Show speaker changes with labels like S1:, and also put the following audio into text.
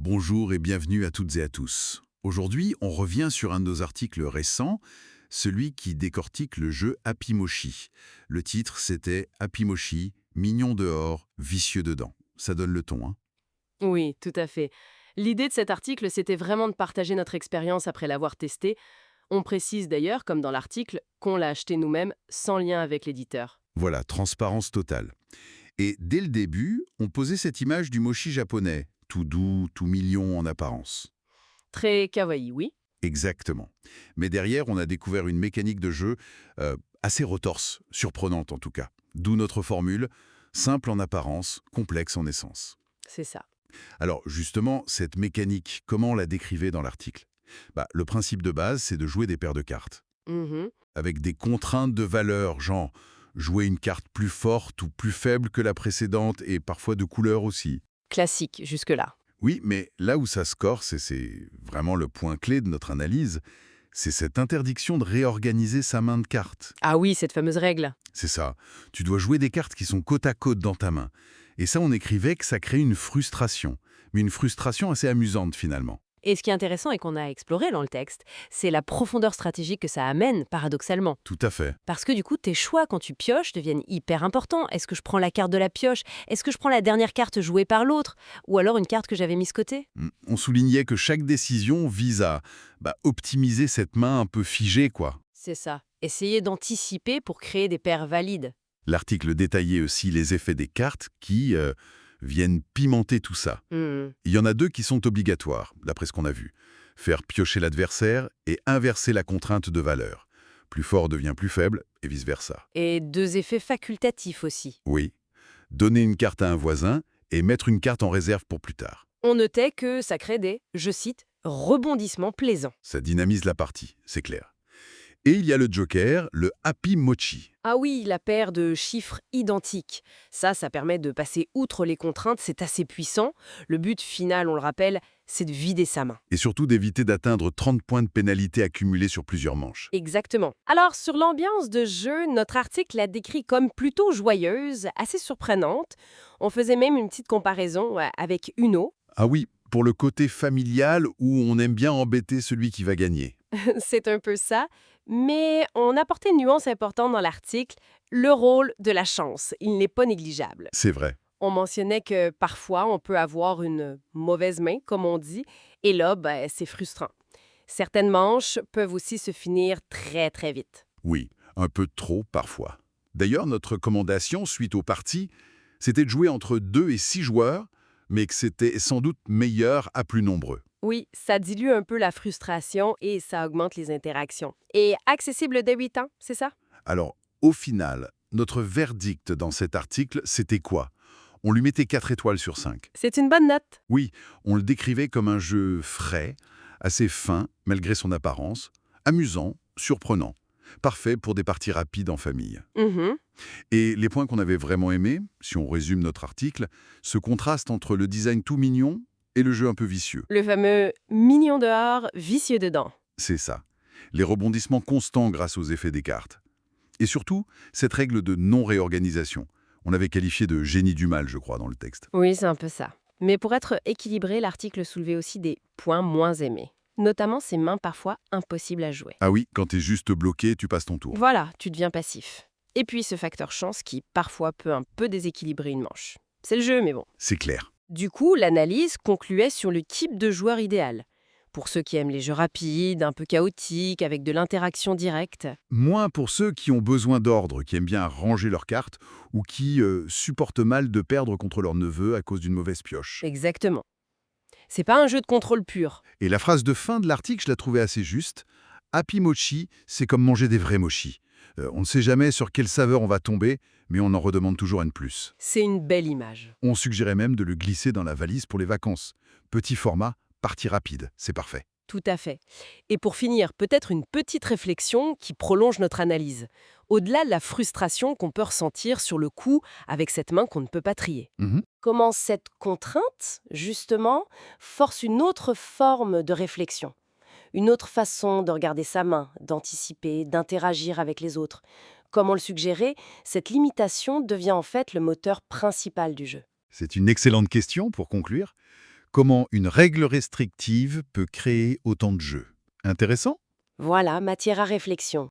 S1: Bonjour et bienvenue à toutes et à tous. Aujourd'hui, on revient sur un de nos articles récents, celui qui décortique le jeu Happy Mochi. Le titre, c'était Happy Mochi, mignon dehors, vicieux dedans. Ça donne le ton, hein?
S2: Oui, tout à fait. L'idée de cet article, c'était vraiment de partager notre expérience après l'avoir testé. On précise d'ailleurs, comme dans l'article, qu'on l'a acheté nous-mêmes sans lien avec l'éditeur.
S1: Voilà, transparence totale. Et dès le début, on posait cette image du mochi japonais, tout doux, tout mignon en apparence.
S2: Très kawaii, oui.
S1: Exactement. Mais derrière, on a découvert une mécanique de jeu assez retorse, surprenante en tout cas. D'où notre formule, simple en apparence, complexe en essence.
S2: C'est ça.
S1: Alors justement, cette mécanique, comment on la décrivait dans l'article? Le principe de base, c'est de jouer des paires de cartes,
S2: Mhm.
S1: avec des contraintes de valeur, genre jouer une carte plus forte ou plus faible que la précédente, et parfois de couleur aussi.
S2: Classique, jusque-là.
S1: Oui, mais là où ça se corse, et c'est vraiment le point clé de notre analyse, c'est cette interdiction de réorganiser sa main de cartes.
S2: Ah oui, cette fameuse règle.
S1: C'est ça. Tu dois jouer des cartes qui sont côte à côte dans ta main. Et ça, on écrivait que ça crée une frustration. Mais une frustration assez amusante, finalement.
S2: Et ce qui est intéressant et qu'on a exploré dans le texte, c'est la profondeur stratégique que ça amène, paradoxalement.
S1: Tout à fait.
S2: Parce que du coup, tes choix quand tu pioches deviennent hyper importants. Est-ce que je prends la carte de la pioche? Est-ce que je prends la dernière carte jouée par l'autre? Ou alors une carte que j'avais mise côté?
S1: On soulignait que chaque décision vise à optimiser cette main un peu figée, quoi.
S2: C'est ça. Essayer d'anticiper pour créer des paires valides.
S1: L'article détaillait aussi les effets des cartes qui viennent pimenter tout ça.
S2: Hmm.
S1: Il y en a deux qui sont obligatoires, d'après ce qu'on a vu. Faire piocher l'adversaire et inverser la contrainte de valeur. Plus fort devient plus faible, et vice-versa.
S2: Et deux effets facultatifs aussi.
S1: Oui, donner une carte à un voisin et mettre une carte en réserve pour plus tard.
S2: On notait que ça crée des, je cite, rebondissements plaisants.
S1: Ça dynamise la partie, c'est clair. Et il y a le joker, le Happy Mochi.
S2: Ah oui, la paire de chiffres identiques. Ça permet de passer outre les contraintes, c'est assez puissant. Le but final, on le rappelle, c'est de vider sa main.
S1: Et surtout d'éviter d'atteindre 30 points de pénalité accumulés sur plusieurs manches.
S2: Exactement. Alors, sur l'ambiance de jeu, notre article la décrit comme plutôt joyeuse, assez surprenante. On faisait même une petite comparaison avec Uno.
S1: Ah oui, pour le côté familial où on aime bien embêter celui qui va gagner.
S2: C'est un peu ça. Mais on apportait une nuance importante dans l'article, le rôle de la chance. Il n'est pas négligeable.
S1: C'est vrai.
S2: On mentionnait que parfois, on peut avoir une mauvaise main, comme on dit, et là, c'est frustrant. Certaines manches peuvent aussi se finir très, très vite.
S1: Oui, un peu trop parfois. D'ailleurs, notre recommandation suite au parti, c'était de jouer entre 2 et 6 joueurs, mais que c'était sans doute meilleur à plus nombreux.
S2: Oui, ça dilue un peu la frustration et ça augmente les interactions. Et accessible dès 8 ans, c'est ça?
S1: Alors, au final, notre verdict dans cet article, c'était quoi? On lui mettait 4 étoiles sur 5.
S2: C'est une bonne note.
S1: Oui, on le décrivait comme un jeu frais, assez fin malgré son apparence, amusant, surprenant. Parfait pour des parties rapides en famille.
S2: Mhm.
S1: Et les points qu'on avait vraiment aimés, si on résume notre article, ce contraste entre le design tout mignon et le jeu un peu vicieux.
S2: Le fameux mignon dehors, vicieux dedans.
S1: C'est ça. Les rebondissements constants grâce aux effets des cartes. Et surtout, cette règle de non-réorganisation. On avait qualifié de génie du mal, je crois, dans le texte.
S2: Oui, c'est un peu ça. Mais pour être équilibré, l'article soulevait aussi des points moins aimés. Notamment ses mains parfois impossibles à jouer.
S1: Ah oui, quand t'es juste bloqué, tu passes ton tour.
S2: Voilà, tu deviens passif. Et puis ce facteur chance qui parfois peut un peu déséquilibrer une manche. C'est le jeu, mais bon.
S1: C'est clair.
S2: Du coup, l'analyse concluait sur le type de joueur idéal. Pour ceux qui aiment les jeux rapides, un peu chaotiques, avec de l'interaction directe.
S1: Moins pour ceux qui ont besoin d'ordre, qui aiment bien ranger leurs cartes, ou qui supportent mal de perdre contre leur neveu à cause d'une mauvaise pioche.
S2: Exactement. C'est pas un jeu de contrôle pur.
S1: Et la phrase de fin de l'article, je la trouvais assez juste. Happy Mochi, c'est comme manger des vrais mochis. On ne sait jamais sur quelle saveur on va tomber, mais on en redemande toujours une plus.
S2: C'est une belle image.
S1: On suggérait même de le glisser dans la valise pour les vacances. Petit format, partie rapide, c'est parfait.
S2: Tout à fait. Et pour finir, peut-être une petite réflexion qui prolonge notre analyse. Au-delà de la frustration qu'on peut ressentir sur le coup avec cette main qu'on ne peut pas trier.
S1: Mhm.
S2: Comment cette contrainte, justement, force une autre forme de réflexion. Une autre façon de regarder sa main, d'anticiper, d'interagir avec les autres. Comme on le suggérait, cette limitation devient en fait le moteur principal du jeu.
S1: C'est une excellente question pour conclure. Comment une règle restrictive peut créer autant de jeux. Intéressant?
S2: Voilà, matière à réflexion.